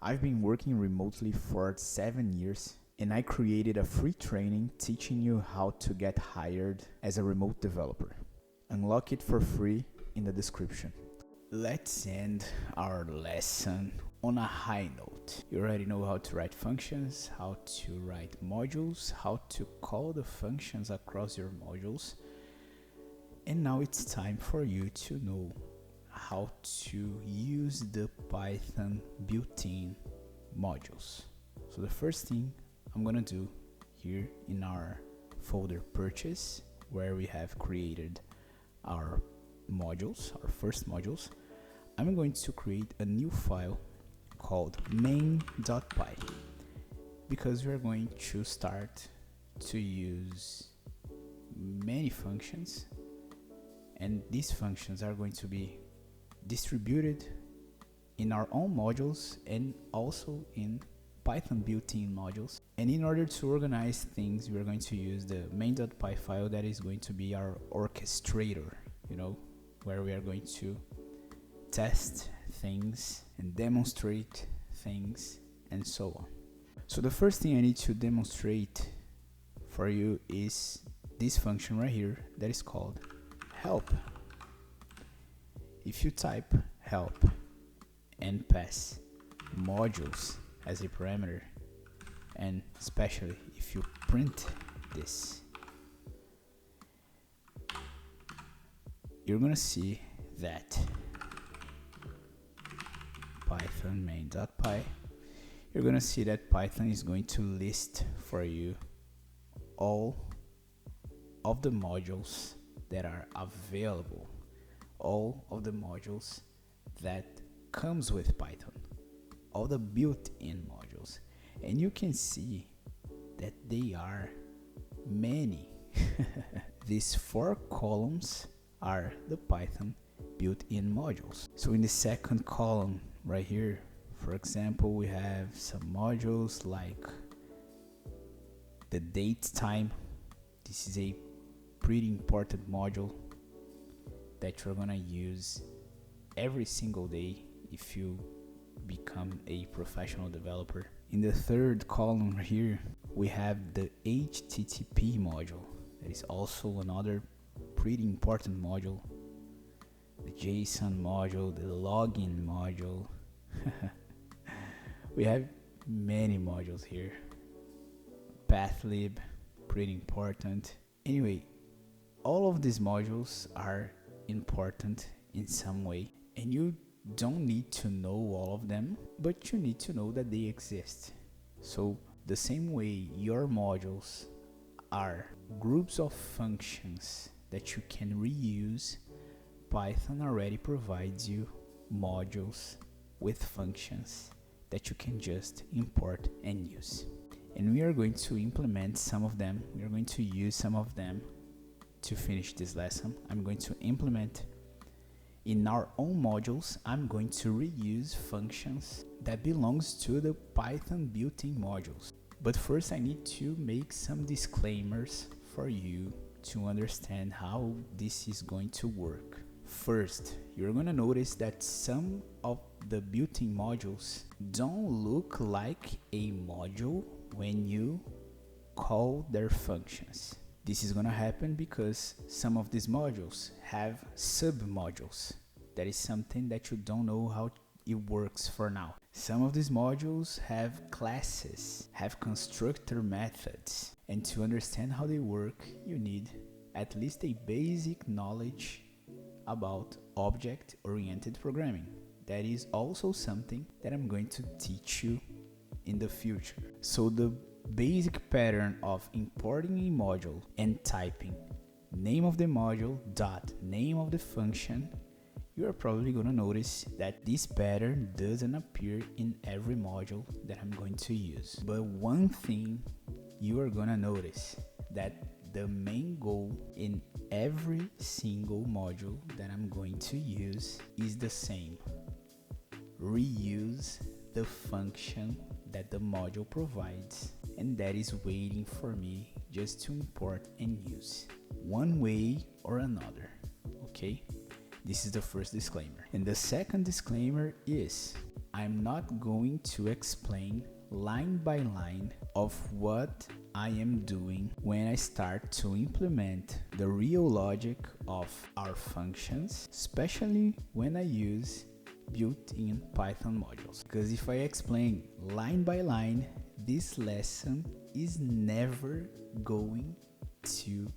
I've been working remotely for 7 years and I created a free training teaching you how to get hired as a remote developer. Unlock it for free in the description. Let's end our lesson on a high note. You already know how to write functions, how to write modules, how to call the functions across your modules. And now it's time for you to know how to use the Python built-in modules. So the first thing I'm gonna do here in our folder purchase, where we have created our modules, our first modules, I'm going to create a new file called main.py because we're going to start to use many functions, and these functions are going to be distributed in our own modules and also in Python built-in modules. And in order to organize things, we're going to use the main.py file that is going to be our orchestrator, where we are going to test things and demonstrate things and so on. So the first thing I need to demonstrate for you is this function right here that is called help. If you type help and pass modules as a parameter, and especially if you print this, you're gonna see that Python main.py, you're gonna see that Python is going to list for you all of the modules that are available, all of the modules that comes with Python, all the built-in modules, and you can see that they are many. These 4 columns are the Python built-in modules. So in the second column right here, for example, we have some modules like the date time. This is a pretty important module that you're gonna use every single day if you become a professional developer. In the third column here, we have the HTTP module. That is also another pretty important module. The JSON module, the login module. We have many modules here. Pathlib, pretty important. Anyway, all of these modules are important in some way, and you don't need to know all of them, but you need to know that they exist. So the same way your modules are groups of functions that you can reuse, Python already provides you modules with functions that you can just import and use. And we are going to implement some of them. We are going to use some of them to finish this lesson. I'm going to implement in our own modules. I'm going to reuse functions that belongs to the Python built-in modules. But first I need to make some disclaimers for you to understand how this is going to work. First, you're gonna notice that some of the built-in modules don't look like a module when you call their functions. This is gonna happen because some of these modules have sub-modules. That is something that you don't know how it works for now. Some of these modules have classes, have constructor methods, and to understand how they work, you need at least a basic knowledge about object-oriented programming. That is also something that I'm going to teach you in the future. So the basic pattern of importing a module and typing name of the module dot name of the function, you are probably going to notice that this pattern doesn't appear in every module that I'm going to use. But one thing you are going to notice, that the main goal in every single module that I'm going to use is the same. Reuse the function that the module provides, and that is waiting for me just to import and use one way or another. Okay, this is the first disclaimer. And the second disclaimer is I'm not going to explain line by line of what I am doing when I start to implement the real logic of our functions, especially when I use built-in Python modules. Because if I explain line by line, this lesson is never going to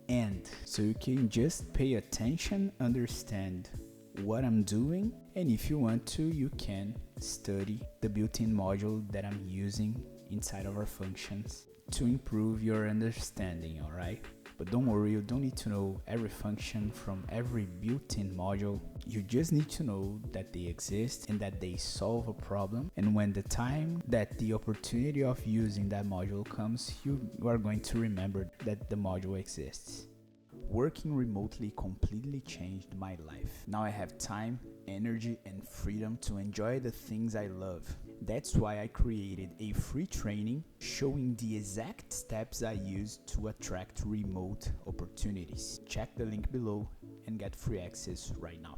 end. So you can just pay attention, understand what I'm doing, and if you want to, you can study the built-in module that I'm using inside of our functions to improve your understanding, alright? But don't worry, you don't need to know every function from every built-in module. You just need to know that they exist and that they solve a problem. And when the time that the opportunity of using that module comes, you are going to remember that the module exists. Working remotely completely changed my life. Now I have time, energy, and freedom to enjoy the things I love. That's why I created a free training showing the exact steps I use to attract remote opportunities. Check the link below and get free access right now.